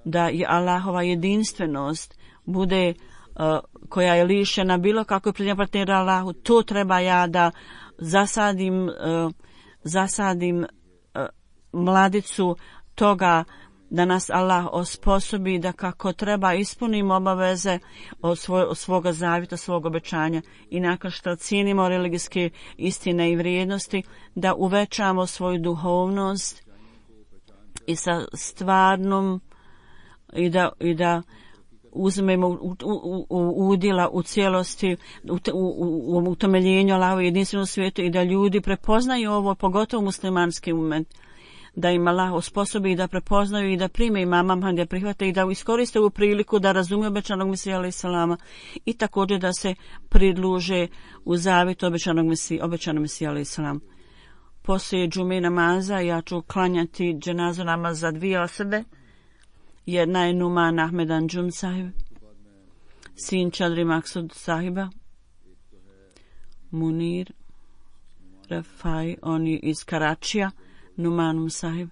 da je Allahova jedinstvenost bude koja je lišena bilo kako je prednja partnera Allahu, to treba ja da zasadim mladicu toga da nas Allah osposobi da kako treba ispunimo obaveze od svoga zavjeta, svog obećanja i nakon što cijenimo religijske istine i vrijednosti, da uvećamo svoju duhovnost i sa stvarnom i da uzmemo udjela u cijelosti u utemeljenju Allahove jedinstvenog svijetu i da ljudi prepoznaju ovo, pogotovo muslimanski umet, da im Allah osposobi i da prepoznaju i da prime imama Muhameda, da prihvate i da iskoriste ovu priliku da razumiju obećanog Mesija alejhi selama i također da se pridruže u zavjet obećanog Mesija alejhi selam. Poslije džume namaza ja ću klanjati dženazu namaz za dvije osobe. Jedna je Numan Ahmed Anjum sahib, sin Čadri Maksud sahiba, Munir Rafai, on je iz Karačija, Numanum sahib.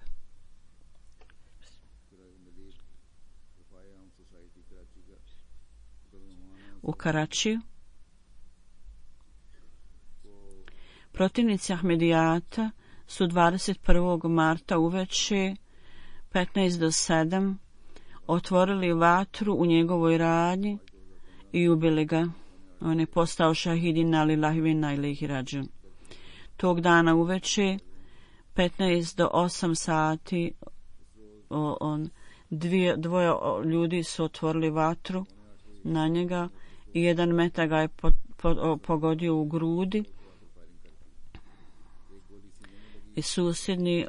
U Karačiju. Protivnici Ahmedijata su 21. marta uveče 15 do 7 otvorili vatru u njegovoj radnji i ubili ga. On je postao šahidin na lillahi wa inna ilaihi rađun. Tog dana uveče 15 do 8 sati dvoje ljudi su otvorili vatru na njega i jedan metak ga je pogodio u grudi. I susjedni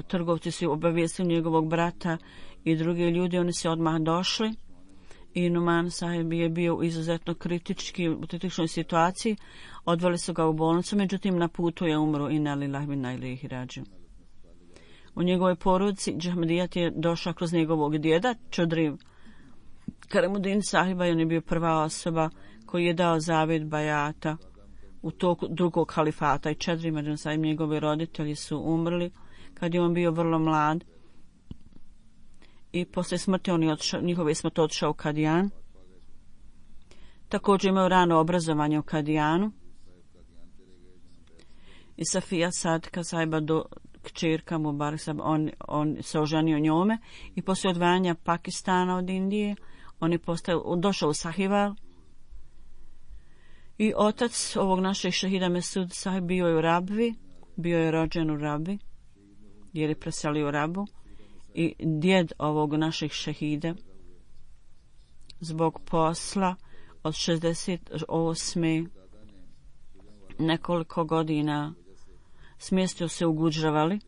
trgovci su obavijestili njegovog brata i drugi ljudi, oni su odmah došli i Numan sahib je bio u izuzetno kritičnoj situaciji. Odveli su ga u bolnicu, međutim na putu je umro. Inna lillahi wa inna ilaihi rađiun. U njegovoj porodici Džahmedijat je došao kroz njegovog djeda Čodri Karemuddin sahiba i on je bio prva osoba koji je dao zavjet bajata u toku drugog halifata i Čadri Mađan sahib, njegovi roditelji su umrli kad je on bio vrlo mlad i poslije smrti njihove smrti otišao u Kadijan. Također imao rano obrazovanje u Kadijanu i Safija Sadka sahiba kćerka Mubarak sahib, on se oženio njome i poslije odvajanja Pakistana od Indije on je došao u Sahival. I otac ovog našeg šehida Mesud sahib bio je u Rabvi, bio je rođen u Rabvi, jer je preselio u Rabu. I djed ovog našeg šehida zbog posla od 68. nekoliko godina smjestio se u Gudžravali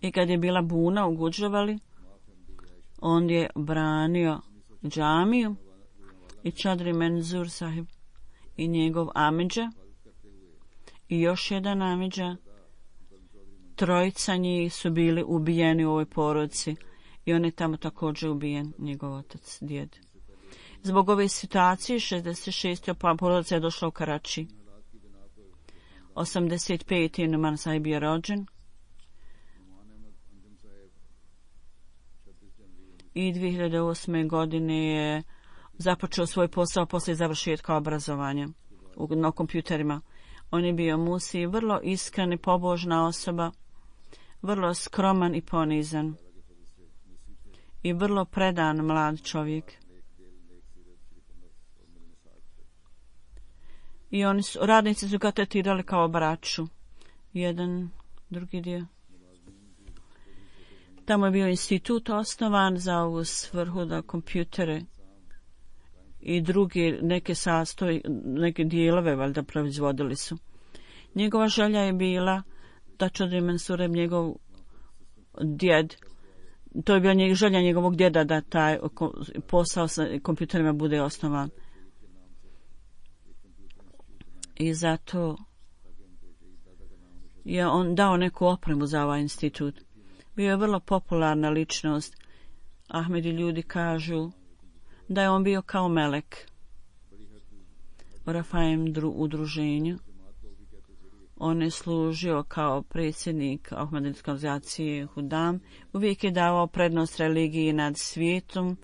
i kad je bila buna u Gudžravali on je branio džamiju i Čadri Menzur sahib i njegov amidža i još jedan amidža, trojica njih su bili ubijeni u ovoj porodici i on je tamo također ubijen, njegov otac, djed. Zbog ove situacije 66. porodica je došla u Karači. 85. Numan sahib je rođen i 2008. godine je započeo svoj posao poslije završetka obrazovanja na kompjuterima. On je bio musi, vrlo iskren i pobožna osoba, vrlo skroman i ponizan i vrlo predan mlad čovjek. i radnici su ga tretirali kao braću. Jedan, drugi dio. Tamo je bio institut osnovan za ovu svrhu da kompjutere i drugi neke dijelove valjda proizvodili su. Njegova želja je bila da Čodri Mansureb, njegov djed, to je bila želja njegovog djeda da taj posao sa kompjuterima bude osnovan. I zato je on dao neku opremu za ovaj institut. Bio je vrlo popularna ličnost. Ahmedi ljudi kažu da je on bio kao melek u Rafaim udruženju. On je služio kao predsjednik Ahmadijske organizacije Hudam. Uvijek je davao prednost religiji nad svijetom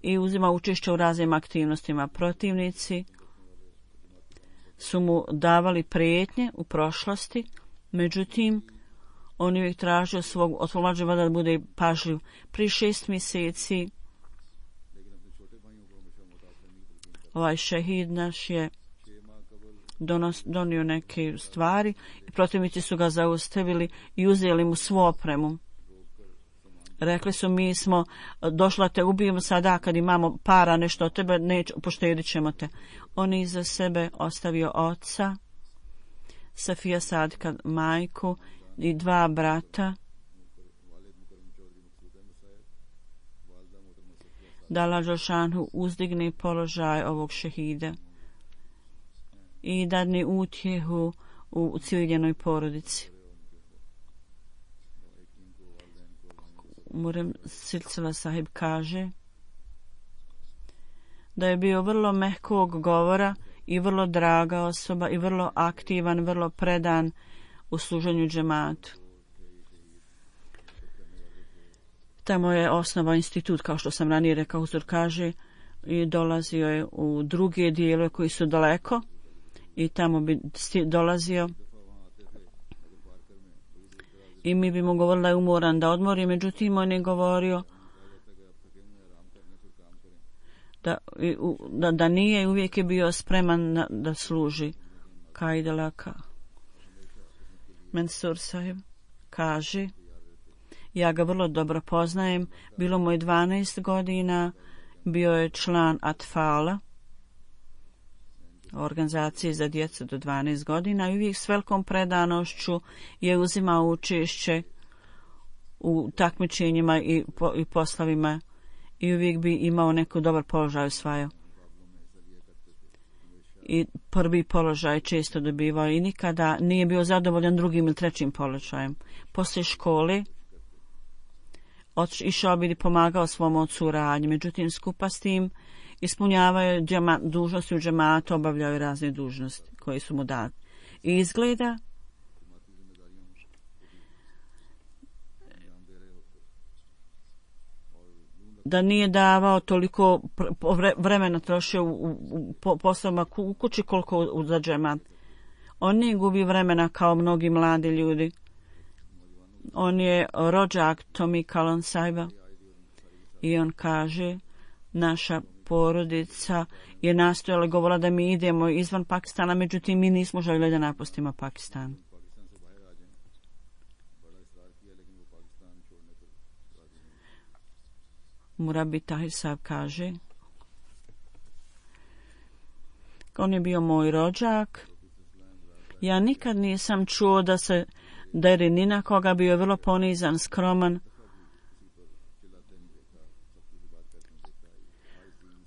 i uzimao učešće u raznim aktivnostima. Protivnici su mu davali prijetnje u prošlosti, međutim, on je uvijek tražio od svog mlađeg brata da bude pažljiv. Prije 6 mjeseci ovaj šehid naš je donio neke stvari i protivnici su ga zaustavili i uzeli mu svu opremu. Rekli su, mi smo došli da te ubijemo sada kad imamo para, nešto od tebe, poštedit ćemo te. On je iza sebe ostavio oca, Safija Sadika majku i 2 brata. Da Allah Đelšanhu uzdigne položaj ovog šehida i dadne utjehu u civiljenoj porodici. Murem Silsila sahib kaže da je bio vrlo mehkog govora i vrlo draga osoba i vrlo aktivan, vrlo predan u služenju džematu. Tamo je osnovao institut, kao što sam ranije rekao, Huzur kaže, i dolazio je u druge dijelove koji su daleko i tamo bi dolazio i mi bi mu govorili da je umoran, da odmori, međutim on je govorio da nije i uvijek je bio spreman da služi. Kaidalaka Mansur sahib kaže, ja ga vrlo dobro poznajem, bilo mu je 12 godina, bio je član Atfala, organizacije za djecu do 12 godina i uvijek s velikom predanošću je uzimao učešće u takmičenjima i poslovima i uvijek bi imao neko dobar položaj osvajao. I prvi položaj često dobivao i nikada nije bio zadovoljan drugim ili trećim položajem. Poslije škole išao bi i pomagao svom ocu u radnji, međutim skupa s tim ispunjavaju dužnosti u džematu, obavljaju razne dužnosti koje su mu date. I izgleda da nije davao toliko vremena trošio u poslovima u kući koliko za džemat. On nije gubi vremena kao mnogi mladi ljudi. On je rođak Tomi Kalon Saiba i on kaže, naša porodica je nastojala, govorila da mi idemo izvan Pakistana, međutim mi nismo željeli da napustimo Pakistan. Murabi Tahir Saab kaže, on je bio moj rođak, ja nikad nisam čuo da se deri ni na koga, bio je vrlo ponizan, skroman,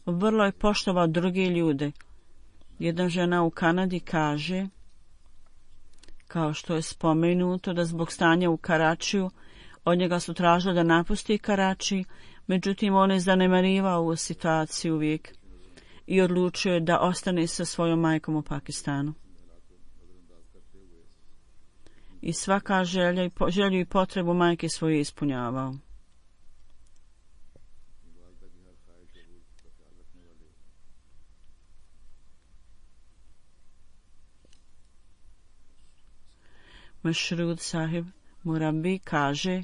vrlo je poštovao druge ljude. Jedna žena u Kanadi kaže, kao što je spomenuto, da zbog stanja u Karačiju od njega su tražili da napusti Karači, međutim on je zanemarivao ovu situaciju uvijek i odlučio je da ostane sa svojom majkom u Pakistanu. I svaka želju i potrebu majke svoje ispunjavao. Mashrud sahib Murabi kaže,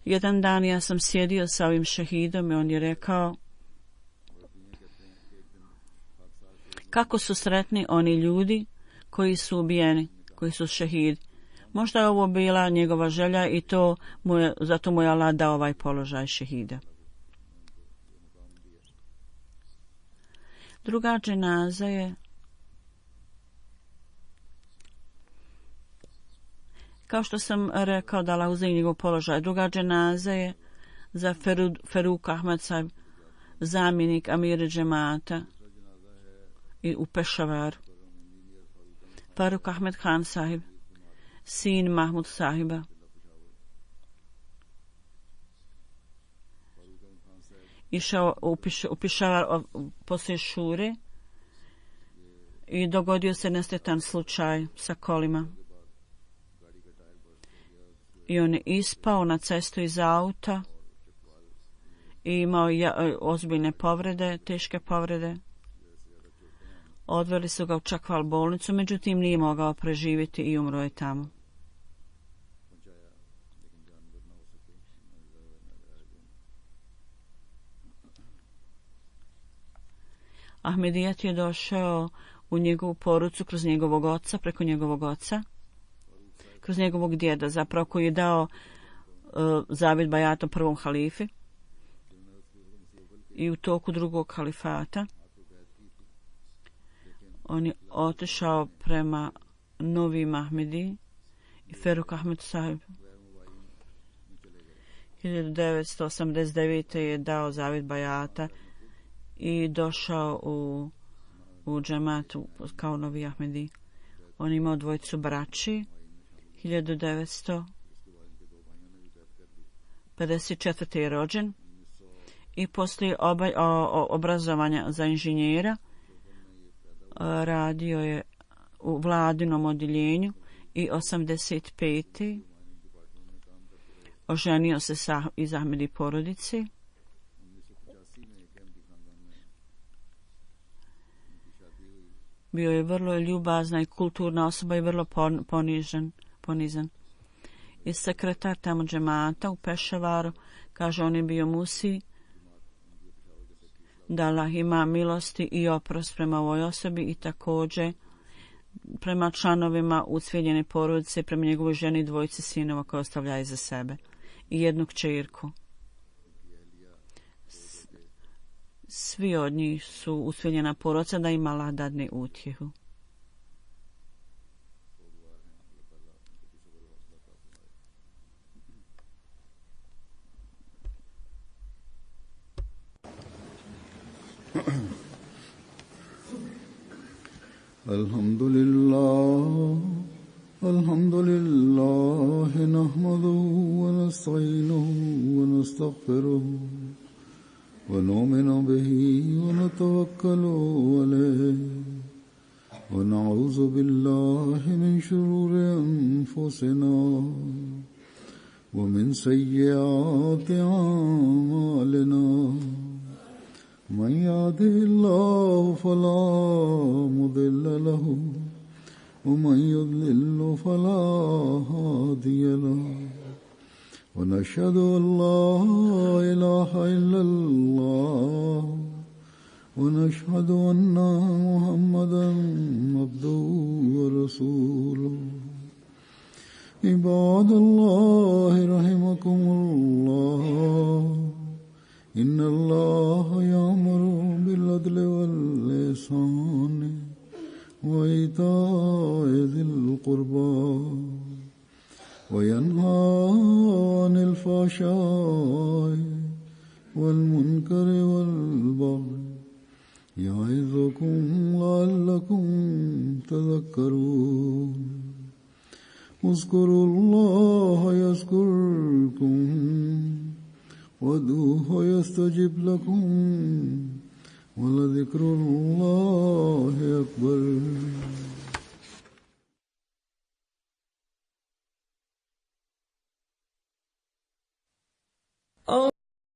jedan dan ja sam sjedio sa ovim šehidom i on je rekao, Kako su sretni oni ljudi koji su ubijeni, koji su šehidi. Možda je ovo bila njegova želja i zato mu je Allah dao ovaj položaj šehida. Druga dženaza je, kao što sam rekao, da Allah uzeo njegov položaj. Druga dženaza je za Feruk Ahmed Sahib, zamjenik Amir džemata u Pešavaru. Faruk Ahmed Khan Sahib, sin Mahmud Sahiba. Išao u Pešavar poslije šure i dogodio se nesretan slučaj sa kolima. I on je ispao na cestu iz auta i imao ozbiljne povrede, teške povrede. Odveli su ga u Čakval bolnicu, međutim nije mogao preživjeti i umro je tamo. Ahmedijat je došao u njegovu porucu kroz njegovog oca, preko njegovog oca, kroz njegovog djeda, zapravo koji je dao zavjet bajata prvom halifi i u toku drugog halifata. On je otišao prema Novim Ahmedi i Feruk Ahmed Sahib. 1989. je dao zavjet bajata i došao u džematu kao Novi Ahmedi. On je imao dvojicu braći. 1954. je rođen i poslije obrazovanja za inženjera radio je u vladinom odjeljenju i 85. oženio se iz Ahmedi porodici. Bio je vrlo ljubazna i kulturna osoba i vrlo ponizan. I sekretar tamo džemata u Pešavaru kaže, on je bio musi, da Allah ima milosti i oprost prema ovoj osobi i također prema članovima ucvijeljene porodice, prema njegovoj ženi i dvojici sinova koje ostavlja iza sebe i jednu kćerku. Svi od njih su ucvijeljena porodica, da im Allah dadne utjehu. Alhamdulillah, nahmaduhu wa nasta'inuhu wa nastaghfiruhu wa nu'minu bihi wa natawakkalu alayhi wa na'udhu billahi min shururi anfusina wa min sayyiati a'malina. من يهده الله فلا مضل له ومن يضلل فلا هادي له ونشهد أن لا إله إلا الله ونشهد أن محمدا عبده ورسوله. عباد الله رحمكم الله، إن الله يأمر بالعدل والإحسان وإيتاء ذي القربى وينهى عن الفحشاء والمنكر والبغي يعظكم لعلكم تذكرون. اذكروا الله يذكركم وادعوه يستجب لكم ولذكر الله أكبر.